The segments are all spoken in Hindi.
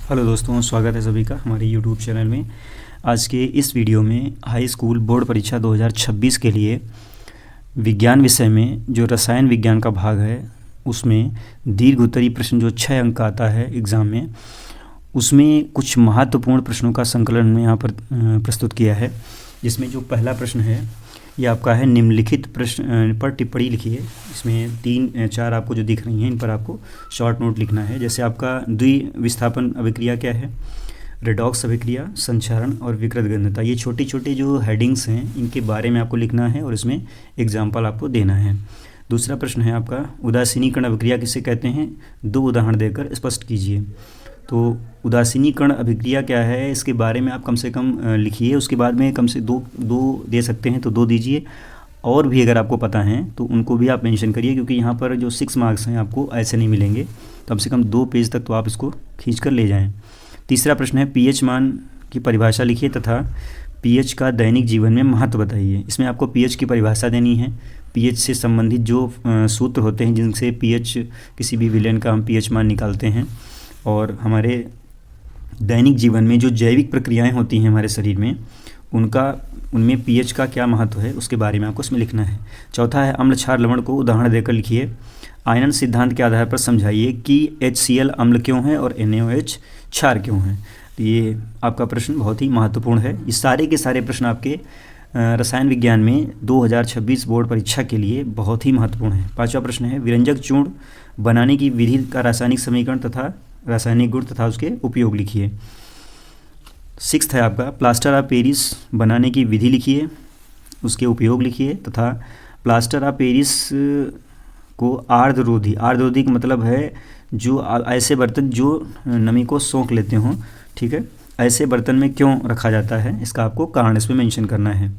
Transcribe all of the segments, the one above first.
हेलो दोस्तों, स्वागत है सभी का हमारे यूट्यूब चैनल में। आज के इस वीडियो में हाई स्कूल बोर्ड परीक्षा 2026 के लिए विज्ञान विषय में जो रसायन विज्ञान का भाग है उसमें दीर्घ उत्तरीय प्रश्न जो 6 अंक का आता है एग्ज़ाम में, उसमें कुछ महत्वपूर्ण प्रश्नों का संकलन में यहाँ पर प्रस्तुत किया है। जिसमें जो पहला प्रश्न है ये आपका है, निम्नलिखित प्रश्न पर टिप्पणी लिखिए। इसमें 3-4 आपको जो दिख रही हैं इन पर आपको शॉर्ट नोट लिखना है। जैसे आपका द्विविस्थापन अभिक्रिया क्या है, रेडॉक्स अभिक्रिया, संक्षारण और विकृत गंधता। ये छोटे छोटे जो हेडिंग्स हैं इनके बारे में आपको लिखना है और इसमें एग्जाम्पल आपको देना है। दूसरा प्रश्न है आपका, उदासीनीकरण अभिक्रिया किसे कहते हैं, 2 उदाहरण देकर स्पष्ट कीजिए। तो उदासीनीकरण अभिक्रिया क्या है इसके बारे में आप कम से कम लिखिए। उसके बाद में कम से दो दे सकते हैं तो 2 दीजिए, और भी अगर आपको पता है तो उनको भी आप मेंशन करिए, क्योंकि यहाँ पर जो 6 मार्क्स हैं आपको ऐसे नहीं मिलेंगे। कम से कम 2 पेज तक तो आप इसको खींच कर ले जाएँ। तीसरा प्रश्न है, पीएच मान की परिभाषा लिखिए तथा पीएच का दैनिक जीवन में महत्व बताइए। इसमें आपको पीएच की परिभाषा देनी है, पीएच से संबंधित जो सूत्र होते हैं जिनसे पीएच किसी भी विलेन का हम पीएच मान निकालते हैं, और हमारे दैनिक जीवन में जो जैविक प्रक्रियाएं होती हैं हमारे शरीर में उनमें पीएच का क्या महत्व है उसके बारे में आपको इसमें लिखना है। चौथा है, अम्ल क्षार लवण को उदाहरण देकर लिखिए। आयनन सिद्धांत के आधार पर समझाइए कि HCl अम्ल क्यों है और NaOH क्षार क्यों है। तो ये आपका प्रश्न बहुत ही महत्वपूर्ण है। ये सारे के सारे प्रश्न आपके रसायन विज्ञान में 2026 बोर्ड परीक्षा के लिए बहुत ही महत्वपूर्ण है। 5वां प्रश्न है, विरंजक चूर्ण बनाने की विधि का रासायनिक समीकरण तथा रासायनिक गुण तथा उसके उपयोग लिखिए। 6th है आपका, प्लास्टर ऑफ पेरिस बनाने की विधि लिखिए, उसके उपयोग लिखिए तथा प्लास्टर ऑफ पेरिस को आर्द्ररोधी का मतलब है जो ऐसे बर्तन जो नमी को सोख लेते हों, ठीक है, ऐसे बर्तन में क्यों रखा जाता है इसका आपको कारण इसमें मेंशन करना है।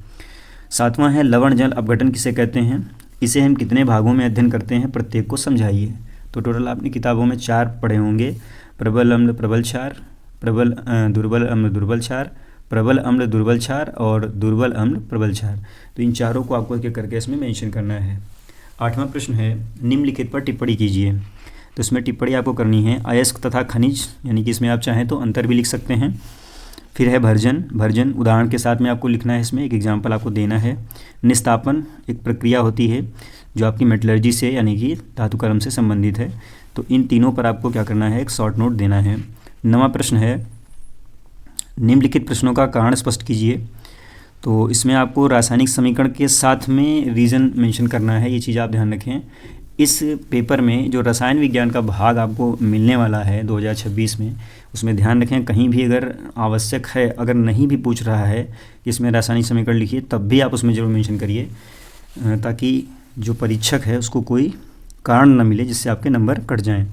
7वां है, लवण जल अपघटन किसे कहते हैं, इसे हम कितने भागों में अध्ययन करते हैं, प्रत्येक को समझाइए। तो टोटल आपने किताबों में 4 पढ़े होंगे, प्रबल अम्ल प्रबल क्षार, दुर्बल अम्ल दुर्बल क्षार, प्रबल अम्ल दुर्बल क्षार और दुर्बल अम्ल प्रबल क्षार। तो इन चारों को आपको एक करके इसमें मेंशन करना है। 8वां प्रश्न है, निम्नलिखित पर टिप्पणी कीजिए। तो इसमें टिप्पणी आपको करनी है अयस्क तथा खनिज, यानी कि इसमें आप चाहें तो अंतर भी लिख सकते हैं। फिर है भर्जन उदाहरण के साथ में आपको लिखना है, इसमें एक एग्जाम्पल आपको देना है। निस्तापन एक प्रक्रिया होती है जो आपकी मेटलर्जी से यानी कि धातुकर्म से संबंधित है। तो इन तीनों पर आपको क्या करना है, एक शॉर्ट नोट देना है। 9वां प्रश्न है, निम्नलिखित प्रश्नों का कारण स्पष्ट कीजिए। तो इसमें आपको रासायनिक समीकरण के साथ में रीज़न मेंशन करना है, ये चीज़ आप ध्यान रखें। इस पेपर में जो रसायन विज्ञान का भाग आपको मिलने वाला है 2026 में, उसमें ध्यान रखें कहीं भी अगर आवश्यक है, अगर नहीं भी पूछ रहा है कि इसमें रासायनिक समीकरण लिखिए, तब भी आप उसमें जरूर मेंशन करिए, ताकि जो परीक्षक है उसको कोई कारण न मिले जिससे आपके नंबर कट जाएं।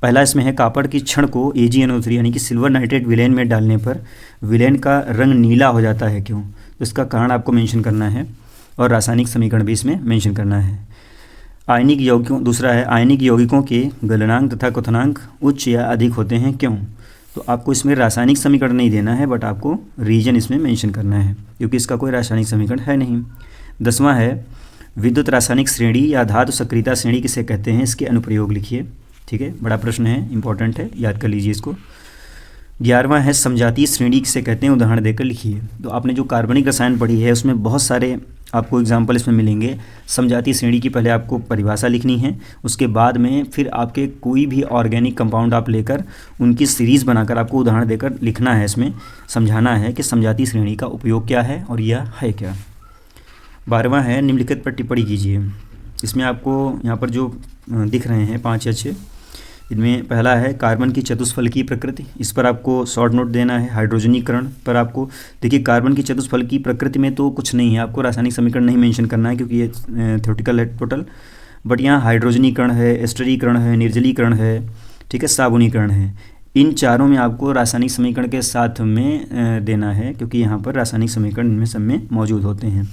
पहला इसमें है, कापड़ की छड़ को AgNO3 यानी कि सिल्वर नाइट्रेट विलेन में डालने पर विलेन का रंग नीला हो जाता है क्यों, तो इसका कारण आपको मेंशन करना है और रासायनिक समीकरण भी इसमें मेंशन करना है। दूसरा है, आयनिक यौगिकों के गलनांक तथा क्वथनांक उच्च या अधिक होते हैं क्यों। तो आपको इसमें रासायनिक समीकरण नहीं देना है, बट आपको रीजन इसमें मेंशन करना है, क्योंकि इसका कोई रासायनिक समीकरण है नहीं। 10वां है, विद्युत रासायनिक श्रेणी या धातु सक्रियता श्रेणी किसे कहते हैं, इसके अनुप्रयोग लिखिए। ठीक है, बड़ा प्रश्न है, इंपॉर्टेंट है, याद कर लीजिए इसको। 11वां है, समजातीय श्रेणी किसे कहते हैं, उदाहरण देकर लिखिए। तो आपने जो कार्बनिक रसायन पढ़ी है उसमें बहुत सारे आपको एग्जाम्पल इसमें मिलेंगे। समजातीय श्रेणी की पहले आपको परिभाषा लिखनी है, उसके बाद में फिर आपके कोई भी ऑर्गेनिक कंपाउंड आप लेकर उनकी सीरीज़ बनाकर आपको उदाहरण देकर लिखना है, इसमें समझाना है कि समजातीय श्रेणी का उपयोग क्या है और यह है क्या। 12वां है, निम्नलिखित पर टिप्पणी कीजिए। इसमें आपको यहाँ पर जो दिख रहे हैं 5 या 6, इनमें पहला है कार्बन की चतुष्फलकीय प्रकृति, इस पर आपको शॉर्ट नोट देना है। हाइड्रोजनीकरण पर आपको देखिए, कार्बन की चतुष्फलकीय प्रकृति में तो कुछ नहीं है, आपको रासायनिक समीकरण नहीं मेंशन करना है क्योंकि ये थ्योरेटिकल है टोटल, बट यहाँ हाइड्रोजनीकरण है, एस्टरीकरण है, निर्जलीकरण है, ठीक है, साबुनीकरण है। इन चारों में आपको रासायनिक समीकरण के साथ में देना है, क्योंकि यहाँ पर रासायनिक समीकरण इनमें सब में मौजूद होते हैं।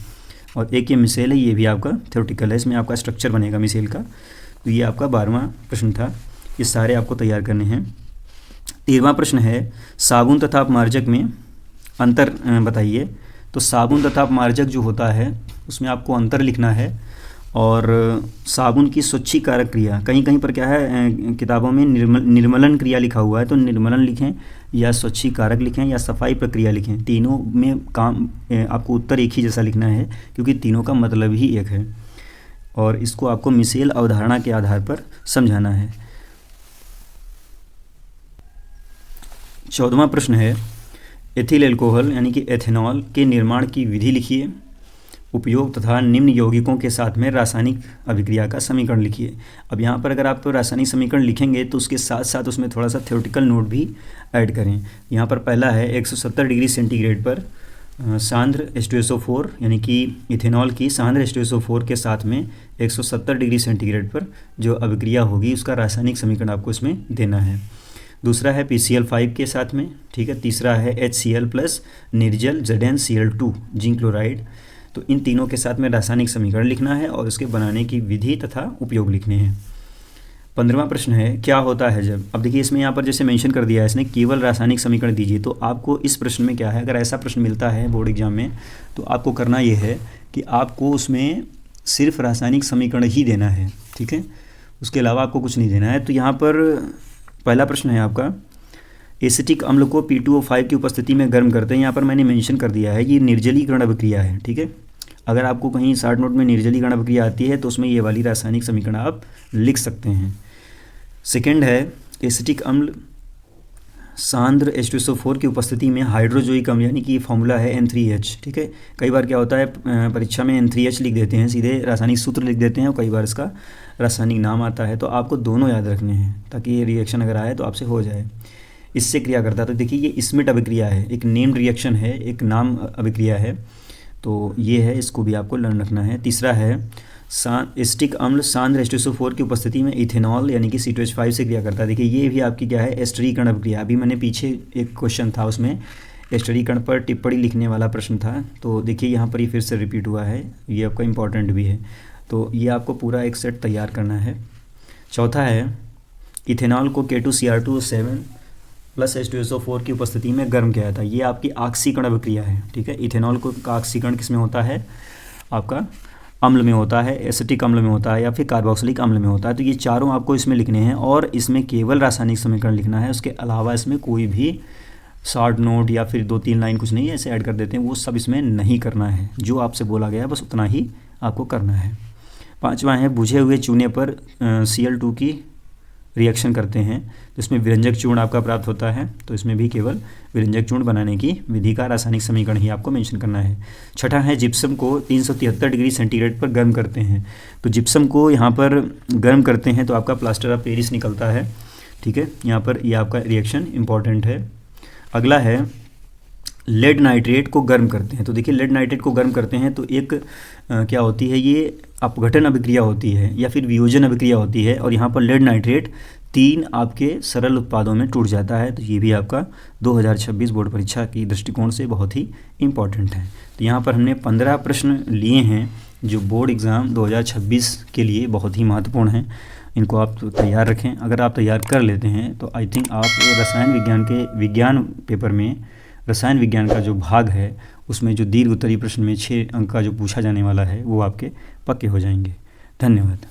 और एक ये मिसेल है, ये भी आपका थ्योरेटिकल है, इसमें आपका स्ट्रक्चर बनेगा मिसेल का। तो ये आपका 12वां प्रश्न था, ये सारे आपको तैयार करने हैं। 13वां प्रश्न है, साबुन तथा अपमार्जक में अंतर बताइए। तो साबुन तथा अपमार्जक जो होता है उसमें आपको अंतर लिखना है, और साबुन की स्वच्छीकारक क्रिया, कहीं कहीं पर क्या है किताबों में निर्मलन क्रिया लिखा हुआ है, तो निर्मलन लिखें या स्वच्छीकारक लिखें या सफाई प्रक्रिया लिखें, तीनों में काम आपको उत्तर एक ही जैसा लिखना है क्योंकि तीनों का मतलब ही एक है और इसको आपको मिसेल अवधारणा के आधार पर समझाना है। 14वां प्रश्न है एथिल एल्कोहल यानी कि एथेनॉल के निर्माण की विधि लिखिए, उपयोग तथा निम्न यौगिकों के साथ में रासायनिक अभिक्रिया का समीकरण लिखिए। अब यहाँ पर अगर आप तो रासायनिक समीकरण लिखेंगे तो उसके साथ साथ उसमें थोड़ा सा थ्योरेटिकल नोट भी ऐड करें। यहाँ पर पहला है 170 डिग्री सेंटीग्रेड पर सांद्र H2SO4 यानी कि इथेनॉल की सांद्र H2SO4 के साथ में 170 डिग्री सेंटीग्रेड पर जो अभिक्रिया होगी उसका रासायनिक समीकरण आपको इसमें देना है। दूसरा है PCl5 के साथ में, ठीक है। तीसरा है HCl प्लस निर्जल ZnCl2 जिंक क्लोराइड। तो इन तीनों के साथ में रासायनिक समीकरण लिखना है और उसके बनाने की विधि तथा उपयोग लिखने हैं। 15वां प्रश्न है क्या होता है जब, अब देखिए इसमें यहाँ पर जैसे मेंशन कर दिया है इसने केवल रासायनिक समीकरण दीजिए, तो आपको इस प्रश्न में क्या है, अगर ऐसा प्रश्न मिलता है बोर्ड एग्जाम में तो आपको करना ये है कि आपको उसमें सिर्फ रासायनिक समीकरण ही देना है, ठीक है, उसके अलावा आपको कुछ नहीं देना है। तो यहाँ पर पहला प्रश्न है आपका एसिटिक अम्ल को P2O5 की उपस्थिति में गर्म करते हैं। यहाँ पर मैंने मेंशन कर दिया है ये निर्जलीकरण अभिक्रिया है, ठीक है। अगर आपको कहीं शॉर्ट नोट में निर्जलीकरण अभिक्रिया आती है तो उसमें ये वाली रासायनिक समीकरण आप लिख सकते हैं। सेकेंड है एसिटिक अम्ल सांद्र H2SO4 की उपस्थिति में हाइड्रोजोइक अम्ल यानी कि फॉर्मूला है N3H, ठीक है। कई बार क्या होता है परीक्षा में N3H लिख देते हैं, सीधे रासायनिक सूत्र लिख देते हैं और कई बार इसका रासायनिक नाम आता है, तो आपको दोनों याद रखने हैं ताकि ये रिएक्शन अगर आए तो आपसे हो जाए। इससे क्रिया करता है तो देखिए ये स्मिट अभिक्रिया है, एक नेम्ड रिएक्शन है, एक नाम अभिक्रिया है, तो ये है, इसको भी आपको लर्न रखना है। तीसरा है एसिटिक अम्ल सांद्र H2SO4 की उपस्थिति में इथेनॉल यानी कि C2H5 से क्रिया करता है। देखिए ये भी आपकी क्या है एस्टरीकरण अभिक्रिया। अभी मैंने पीछे एक क्वेश्चन था उसमें एस्टरीकरण पर टिप्पणी लिखने वाला प्रश्न था, तो देखिए यहाँ पर ये फिर से रिपीट हुआ है, ये आपका इंपॉर्टेंट भी है, तो ये आपको पूरा एक सेट तैयार करना है। चौथा है इथेनॉल को K2Cr2O7 प्लस H2SO4 की उपस्थिति में गर्म किया था। ये आपकी ऑक्सीकरण अभिक्रिया है, ठीक है। इथेनॉल को का ऑक्सीकरण किस में होता है, आपका अम्ल में होता है, एसिटिक अम्ल में होता है या फिर कार्बोक्सिलिक अम्ल में होता है। तो ये चारों आपको इसमें लिखने हैं और इसमें केवल रासायनिक समीकरण लिखना है, उसके अलावा इसमें कोई भी शॉर्ट नोट या फिर 2-3 लाइन कुछ नहीं है ऐसे ऐड कर देते हैं, वो सब इसमें नहीं करना है। जो आपसे बोला गया है बस उतना ही आपको करना है। 5वां है बुझे हुए चूने पर Cl2 की रिएक्शन करते हैं तो इसमें विरंजक चूर्ण आपका प्राप्त होता है, तो इसमें भी केवल विरंजक चूर्ण बनाने की विधि का रासायनिक समीकरण ही आपको मेंशन करना है। छठा है जिप्सम को 373 डिग्री सेंटीग्रेड पर गर्म करते हैं। तो जिप्सम को यहाँ पर गर्म करते हैं तो आपका प्लास्टर ऑफ पेरिस निकलता है, ठीक है। यहाँ पर ये आपका रिएक्शन इंपॉर्टेंट है। अगला है लेड नाइट्रेट को गर्म करते हैं। तो देखिए लेड नाइट्रेट को गर्म करते हैं तो एक क्या होती है, ये अपघटन अभिक्रिया होती है या फिर वियोजन अभिक्रिया होती है और यहाँ पर लेड नाइट्रेट 3 आपके सरल उत्पादों में टूट जाता है। तो ये भी आपका 2026 बोर्ड परीक्षा की दृष्टिकोण से बहुत ही इम्पॉर्टेंट है। तो यहाँ पर हमने 15 प्रश्न लिए हैं जो बोर्ड एग्ज़ाम 2026 के लिए बहुत ही महत्वपूर्ण हैं। इनको आप तैयार रखें, अगर आप तैयार कर लेते हैं तो आई थिंक आप रसायन विज्ञान के विज्ञान पेपर में रसायन विज्ञान का जो भाग है उसमें जो दीर्घ उत्तरीय प्रश्न में 6 अंक का जो पूछा जाने वाला है वो आपके पक्के हो जाएंगे। धन्यवाद।